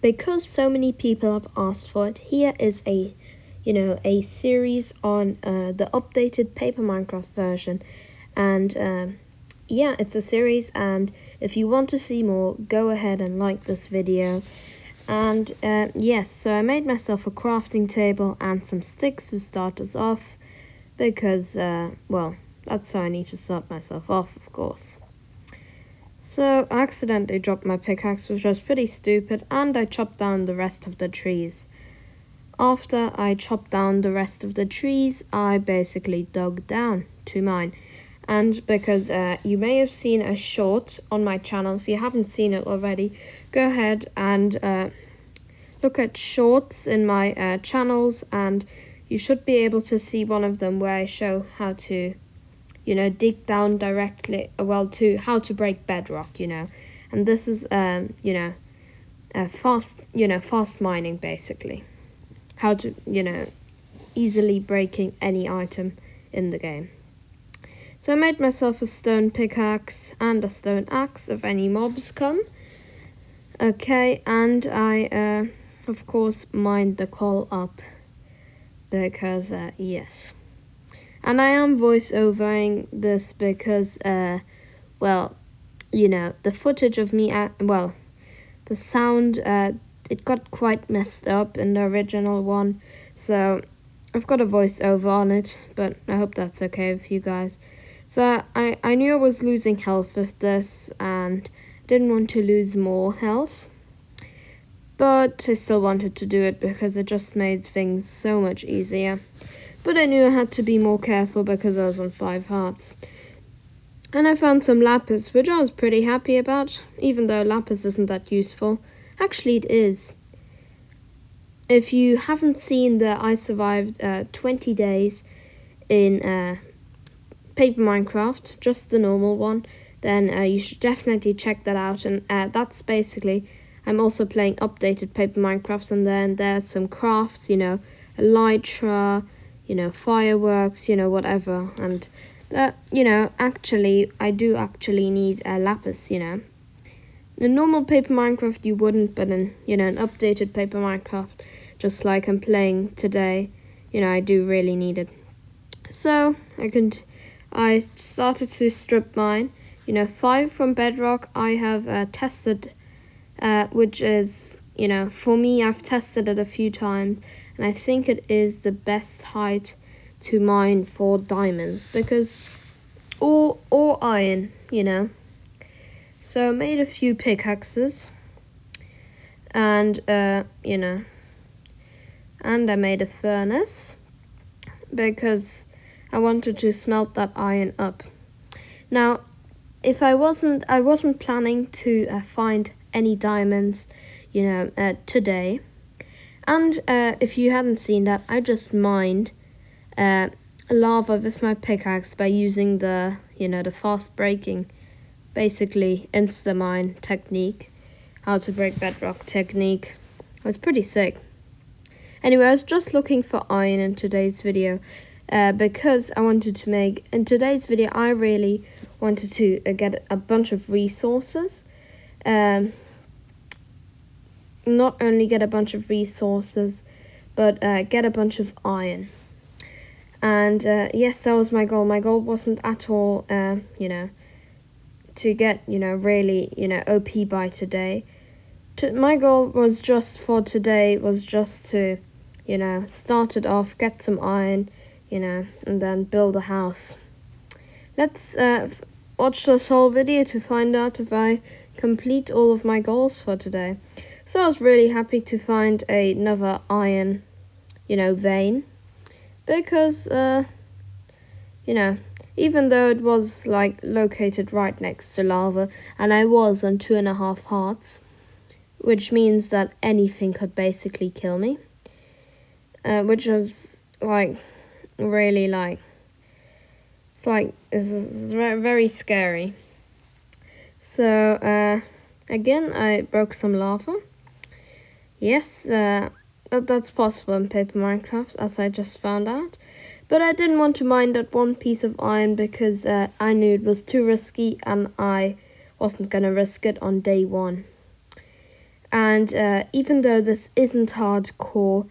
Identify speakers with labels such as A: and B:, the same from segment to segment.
A: because so many people have asked for it, here is a series on the updated Paper Minecraft version. And yeah, it's a series, and if you want to see more, go ahead and like this video. And yes, so I made myself a crafting table and some sticks to start us off, because well, that's how I need to start myself off, of course. So I accidentally dropped my pickaxe, which was pretty stupid, and I chopped down the rest of the trees. After I chopped down the rest of the trees, I basically dug down to mine. And because you may have seen a short on my channel, if you haven't seen it already, go ahead and look at shorts in my channels, and you should be able to see one of them where I show how to dig down directly, to how to break bedrock, and this is fast mining, basically how to easily breaking any item in the game. So I made myself a stone pickaxe and a stone axe if any mobs come. Okay, and I of course mined the coal up, because yes. And I am voice-overing this because, the footage of me, the sound, it got quite messed up in the original one. So I've got a voice-over on it, but I hope that's okay with you guys. So I knew I was losing health with this, and didn't want to lose more health. But I still wanted to do it because it just made things so much easier. But I knew I had to be more careful because I was on 5 hearts. And I found some lapis, which I was pretty happy about, even though lapis isn't that useful. Actually, it is. If you haven't seen the I survived 20 days in Paper Minecraft, just the normal one, then you should definitely check that out. And that's basically, I'm also playing updated Paper Minecraft, and then there's some crafts, elytra, fireworks, whatever. And that, actually, I do actually need a lapis, In normal Paper Minecraft, you wouldn't, but in, an updated Paper Minecraft, just like I'm playing today, I do really need it. So, I started to strip mine, 5 from bedrock. I have tested, which is, for me, I've tested it a few times, and I think it is the best height to mine for diamonds, because or iron, So I made a few pickaxes, and and I made a furnace because I wanted to smelt that iron up. Now, if I wasn't planning to find any diamonds, today. And if you hadn't seen that, I just mined lava with my pickaxe by using the, the fast breaking, basically insta-mine technique, how to break bedrock technique. It was pretty sick. Anyway, I was just looking for iron in today's video because I wanted to make, in today's video, I really wanted to get a bunch of resources. Not only get a bunch of resources, but get a bunch of iron. And yes, that was my goal. My goal wasn't at all, to get, really, OP by today. My goal was just for today was just to, start it off, get some iron, and then build a house. Let's watch this whole video to find out if I complete all of my goals for today. So I was really happy to find another iron, vein, because, even though it was, located right next to lava, and I was on 2.5 hearts, which means that anything could basically kill me, which was, really, it's very scary. So, again, I broke some lava. Yes, that's possible in Paper Minecraft, as I just found out. But I didn't want to mine that one piece of iron because I knew it was too risky, and I wasn't going to risk it on day 1. And even though this isn't hardcore,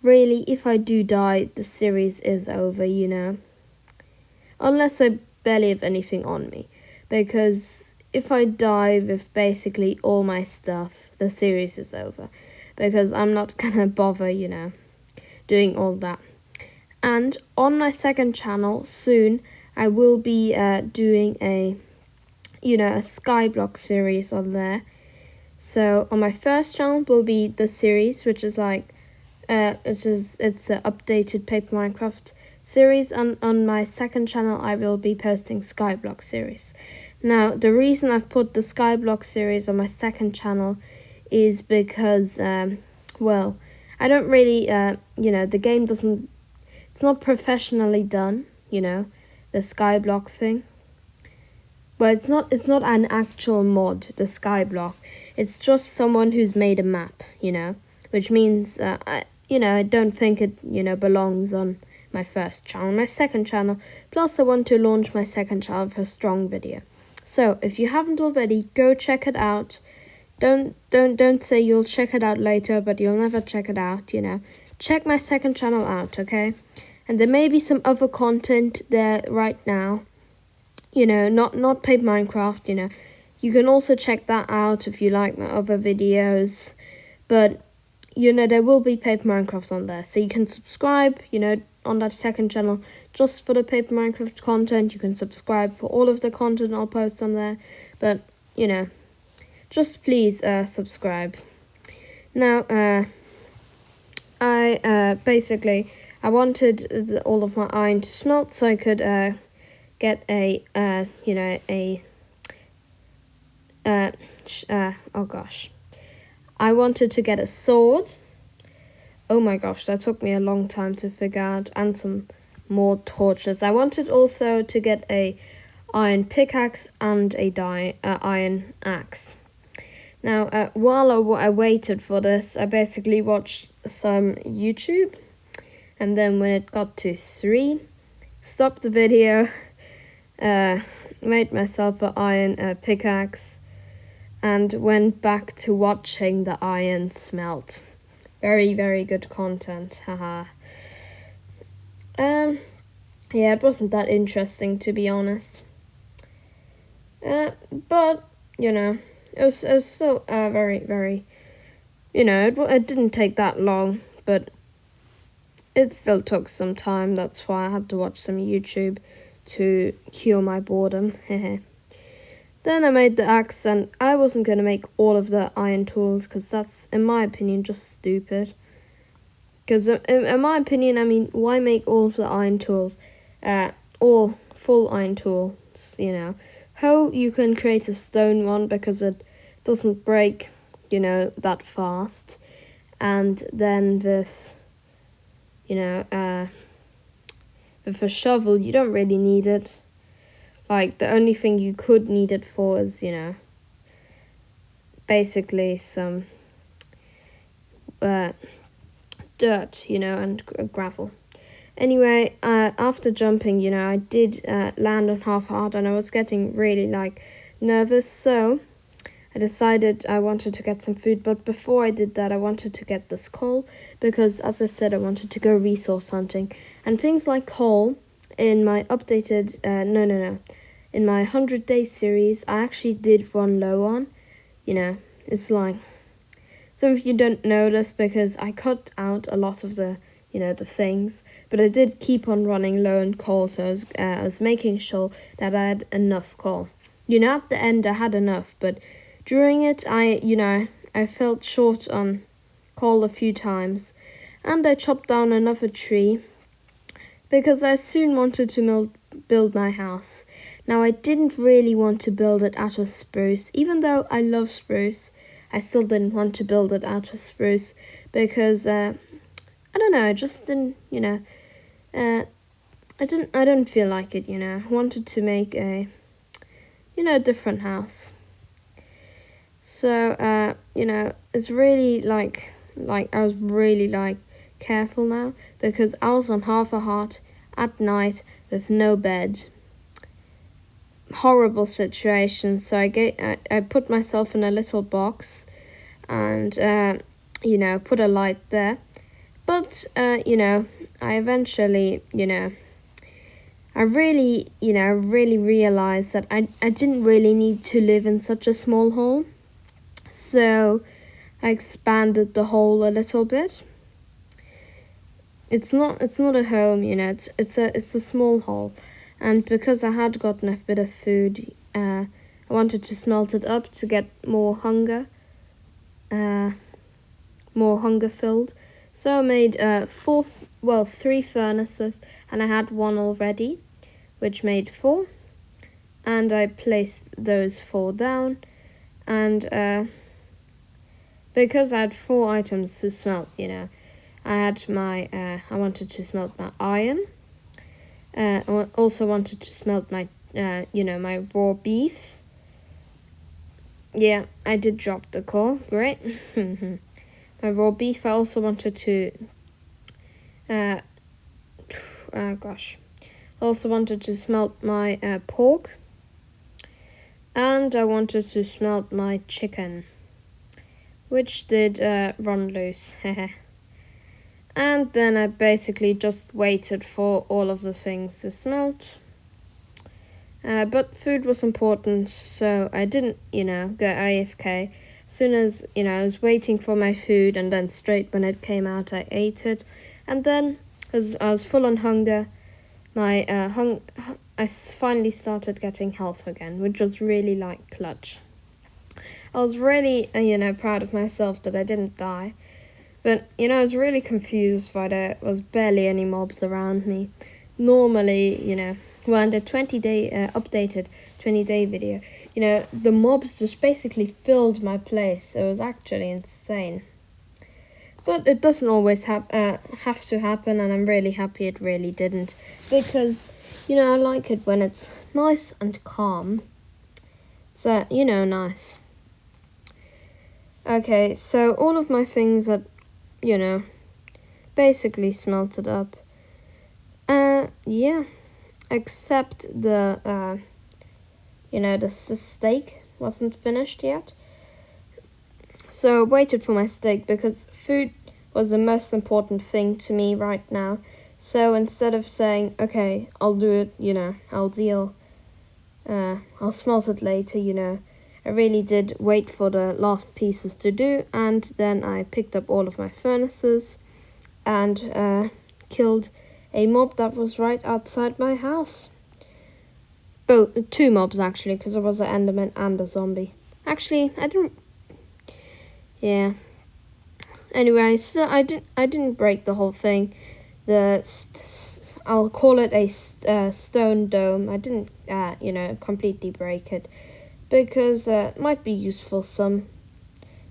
A: really, if I do die, the series is over, Unless I barely have anything on me. Because if I die with basically all my stuff, the series is over. Because I'm not gonna bother, doing all that. And on my second channel, soon, I will be doing a Skyblock series on there. So on my first channel will be the series, which is like, it's an updated Paper Minecraft series, and on my second channel I will be posting Skyblock series. Now the reason I've put the Skyblock series on my second channel is because, I don't really, the game it's not professionally done, the Skyblock thing. Well, it's not an actual mod, the Skyblock. It's just someone who's made a map, which means, I don't think it, belongs on my first channel, my second channel. Plus, I want to launch my second channel for a strong video. So, if you haven't already, go check it out. Don't say you'll check it out later, but you'll never check it out, Check my second channel out, okay? And there may be some other content there right now. Not Paper Minecraft, You can also check that out if you like my other videos. But, there will be Paper Minecraft on there. So you can subscribe, on that second channel just for the Paper Minecraft content. You can subscribe for all of the content I'll post on there. But, just please subscribe. Now, I wanted all of my iron to smelt so I could get I wanted to get a sword. Oh my gosh, that took me a long time to figure out, and some more torches. I wanted also to get a iron pickaxe and a iron axe. Now, while I waited for this, I basically watched some YouTube, and then when it got to 3, stopped the video, made myself an iron pickaxe, and went back to watching the iron smelt. Very, very good content, haha. Yeah, it wasn't that interesting, to be honest. But, it was still very, very, it didn't take that long, but it still took some time. That's why I had to watch some YouTube to cure my boredom. Then I made the axe, and I wasn't going to make all of the iron tools because that's, in my opinion, just stupid. Because in my opinion, I mean, why make all of the iron tools, all full iron tools, How you can create a stone one because it doesn't break, that fast. And then with, with a shovel, you don't really need it. Like, the only thing you could need it for is, basically some dirt, and gravel. Anyway, after jumping, I did land on half hard, and I was getting really, nervous, so I decided I wanted to get some food. But before I did that, I wanted to get this coal, because, as I said, I wanted to go resource hunting. And things like coal, in my updated, in my 100 day series, I actually did run low on. It's like, some of you don't know this because I cut out a lot of the, the things, but I did keep on running low on coal, so I was making sure that I had enough coal. At the end I had enough, but during it, I felt short on coal a few times, and I chopped down another tree because I soon wanted to build my house. Now, I didn't really want to build it out of spruce. Even though I love spruce, I still didn't want to build it out of spruce because, I don't know, I just didn't, I didn't feel like it, I wanted to make a, different house. So, it's really, I was really, careful now because I was on half a heart at night with no bed. Horrible situation. So I put myself in a little box, and put a light there. But I eventually I really realized that I didn't really need to live in such a small hole. So I expanded the hole a little bit. It's not a home, it's a small hole. And because I had gotten a bit of food, I wanted to smelt it up to get more hunger filled. So I made 3 furnaces, and I had one already, which made 4. And I placed those 4 down, and because I had 4 items to smelt, I had my I wanted to smelt my iron. I also wanted to smelt my my raw beef. Yeah, I did drop the call. Great. My raw beef. I also wanted to I also wanted to smelt my pork, and I wanted to smelt my chicken, which did run loose. And then I basically just waited for all of the things to smelt. But food was important, so I didn't, go AFK. As soon as, I was waiting for my food, and then straight when it came out, I ate it. And then, as I was full on hunger, I finally started getting health again, which was really, clutch. I was really, proud of myself that I didn't die. But, I was really confused why there was barely any mobs around me. Normally, well, in the 20-day updated 20-day video, the mobs just basically filled my place. It was actually insane. But it doesn't always have to happen, and I'm really happy it really didn't. Because, I like it when it's nice and calm. So, nice. Okay, so all of my things are, basically smelted up. Yeah. Except the steak wasn't finished yet. So I waited for my steak because food was the most important thing to me right now. So instead of saying, okay, I'll do it, I'll deal, I'll smelt it later, I really did wait for the last pieces to do, and then I picked up all of my furnaces and killed a mob that was right outside my house. 2 mobs actually, because there was an enderman and a zombie. Actually, I didn't. Yeah. Anyway, so I didn't break the whole thing. I'll call it a stone dome. I didn't completely break it, because it might be useful some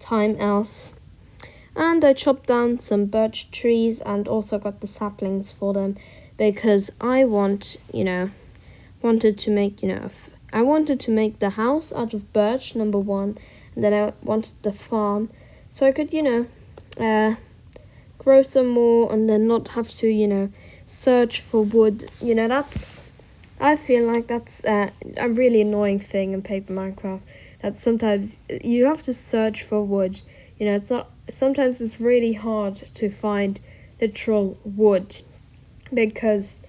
A: time else. And I chopped down some birch trees and also got the saplings for them, because I wanted to make, I wanted to make the house out of birch, number 1, and then I wanted the farm so I could, grow some more and then not have to, search for wood. I feel like that's a really annoying thing in Paper Minecraft, that sometimes you have to search for wood. Sometimes it's really hard to find literal wood, because,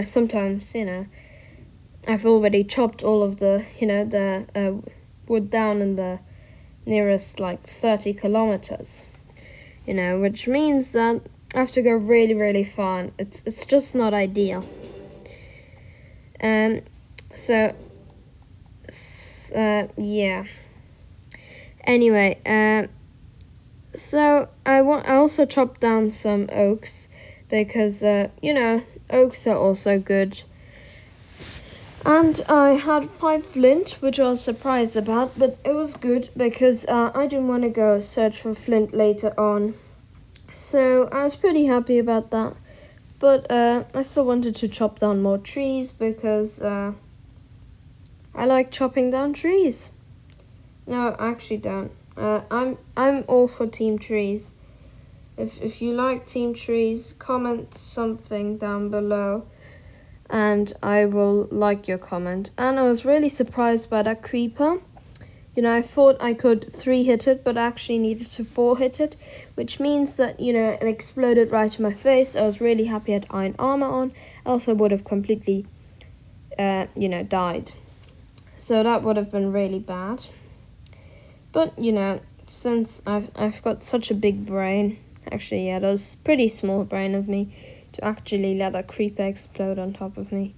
A: sometimes, I've already chopped all of the, the wood down in the nearest, 30 kilometers, which means that I have to go really, really far, and it's just not ideal. Yeah. Anyway, so I also chopped down some oaks, because, oaks are also good. And I had 5 flint, which I was surprised about, but it was good, because I didn't want to go search for flint later on. So I was pretty happy about that. But I still wanted to chop down more trees, because I like chopping down trees. No, I actually don't. I'm all for team trees. If you like team trees, comment something down below, and I will like your comment. And I was really surprised by that creeper. I thought I could 3-hit it, but I actually needed to 4-hit it, which means that, it exploded right in my face. I was really happy I had iron armor on, else I would have completely, died. So that would have been really bad. But, since I've got such a big brain, actually, yeah, that was pretty small brain of me to actually let a creeper explode on top of me.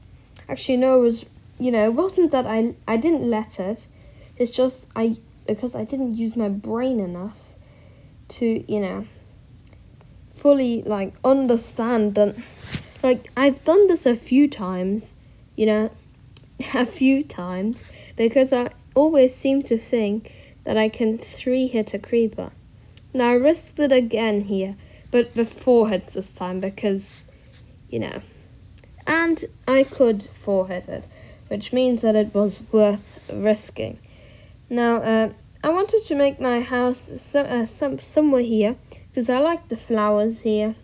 A: Actually, no, it wasn't that I didn't let it. It's just because I didn't use my brain enough to, fully, understand that, I've done this a few times, a few times, because I always seem to think that I can 3-hit a creeper. Now, I risked it again here, but with 4 hits this time because, and I could 4-hit it, which means that it was worth risking. Now, I wanted to make my house somewhere here because I like the flowers here,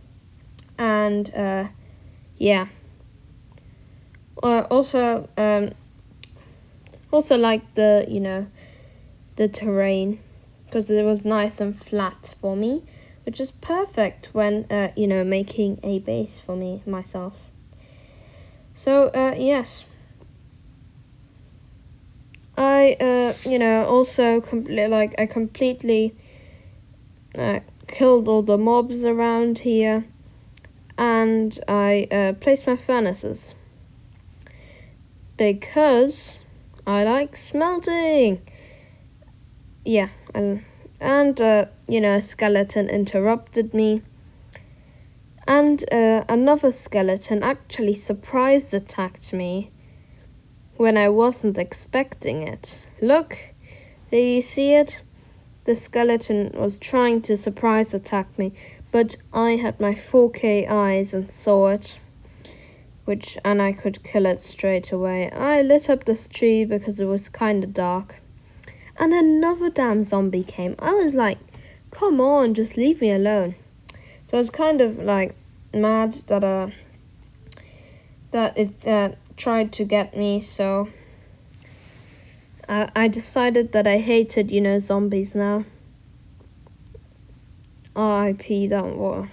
A: and yeah. Also like the the terrain because it was nice and flat for me, which is perfect when making a base for myself. So yes. I also completely killed all the mobs around here, and I placed my furnaces because I like smelting. Yeah, and a skeleton interrupted me, and another skeleton actually surprise attacked me when I wasn't expecting it. Look, did you see it? The skeleton was trying to surprise attack me, but I had my 4K eyes and saw it, and I could kill it straight away. I lit up this tree because it was kind of dark, and another damn zombie came. I was like, come on, just leave me alone. So I was kind of mad that it tried to get me, so I decided that I hated, zombies now. R.I.P. that war.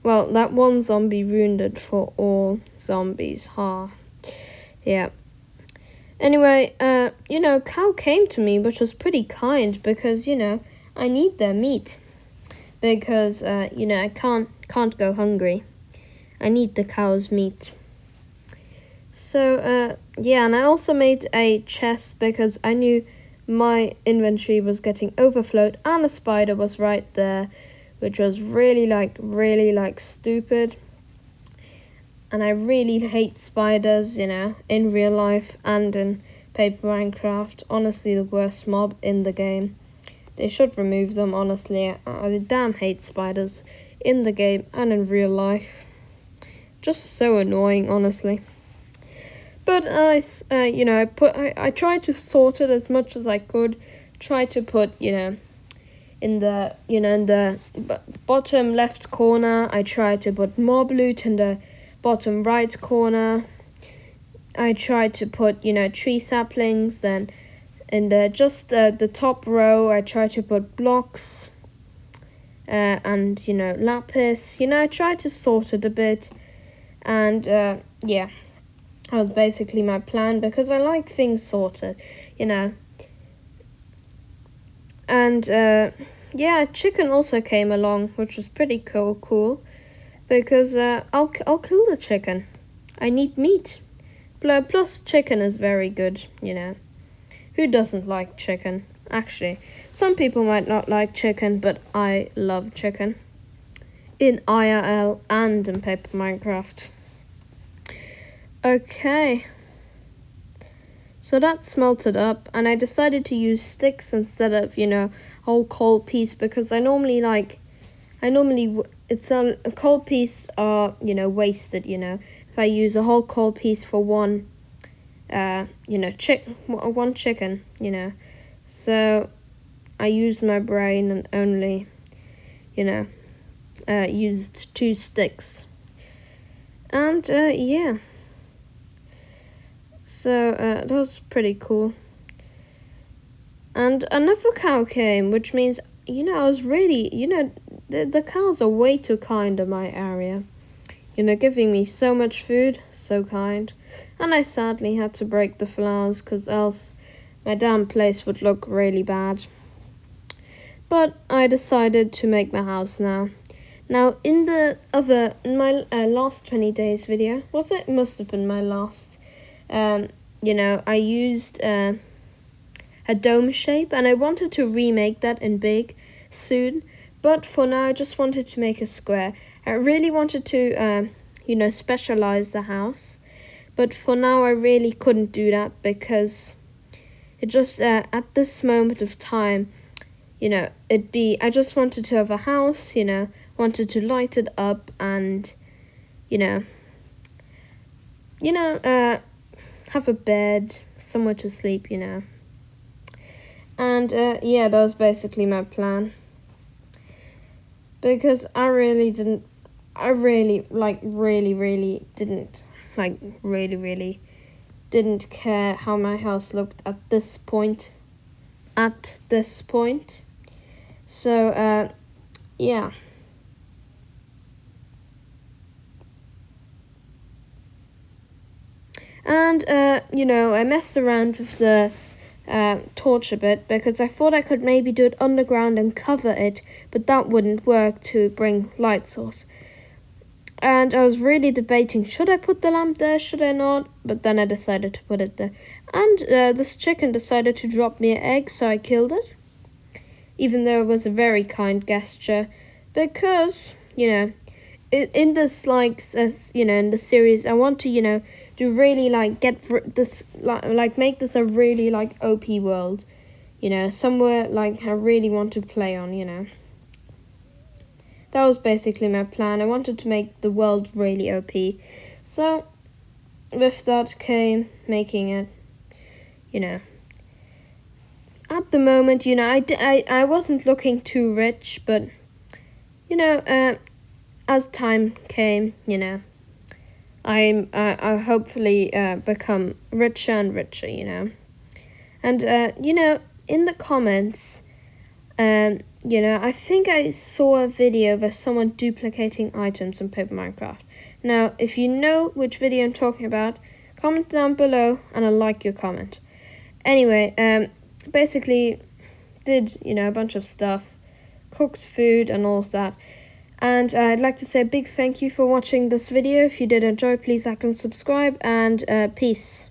A: Well, that one zombie ruined it for all zombies, Yeah. Anyway, cow came to me, which was pretty kind because, I need their meat. Because, I can't go hungry. I need the cow's meat. So, yeah, and I also made a chest because I knew my inventory was getting overflowed and a spider was right there, which was really stupid. And I really hate spiders, in real life and in Paper Minecraft. Honestly, the worst mob in the game. They should remove them, honestly. I damn hate spiders in the game and in real life. Just so annoying, honestly. But I tried to sort it as much as I could. Try to put, in the bottom left corner, I tried to put mob loot. In the bottom right corner, I tried to put, tree saplings. Then in the top row, I tried to put blocks and, lapis. I tried to sort it a bit. And, yeah. That was basically my plan because I like things sorted, And, yeah, chicken also came along, which was pretty cool because I'll kill the chicken. I need meat. Plus, chicken is very good, Who doesn't like chicken? Actually, some people might not like chicken, but I love chicken. In IRL and in Paper Minecraft. Okay. So that smelted up, and I decided to use sticks instead of, whole coal piece because I normally it's a coal piece are, wasted, if I use a whole coal piece for one, one chicken, So I used my brain and only, used 2 sticks. And, yeah. So that was pretty cool. And another cow came, which means, I was really, the cows are way too kind in my area. Giving me so much food, so kind. And I sadly had to break the flowers, because else my damn place would look really bad. But I decided to make my house now. Now, in my last 20 days video, was it? It must have been my last. I used a dome shape, and I wanted to remake that in big soon. But for now, I just wanted to make a square. I really wanted to, specialize the house. But for now, I really couldn't do that because it just, at this moment of time, I just wanted to have a house, wanted to light it up and, have a bed, somewhere to sleep, And, that was basically my plan. Because I really didn't care how my house looked at this point. So, yeah. And, I messed around with the torch a bit because I thought I could maybe do it underground and cover it, but that wouldn't work to bring light source. And I was really debating, should I put the lamp there, should I not? But then I decided to put it there. And this chicken decided to drop me an egg, so I killed it. Even though it was a very kind gesture, because, in this, in the series, I want to, to really, get this, make this a really, OP world. Somewhere, I really want to play on, That was basically my plan. I wanted to make the world really OP. So, with that came making it, At the moment, I wasn't looking too rich, but, as time came, I hopefully become richer and richer, And, in the comments, I think I saw a video of someone duplicating items in Paper Minecraft. Now, if you know which video I'm talking about, comment down below and I'll like your comment. Anyway, basically did, a bunch of stuff, cooked food and all of that. And I'd like to say a big thank you for watching this video. If you did enjoy, please like and subscribe, and peace.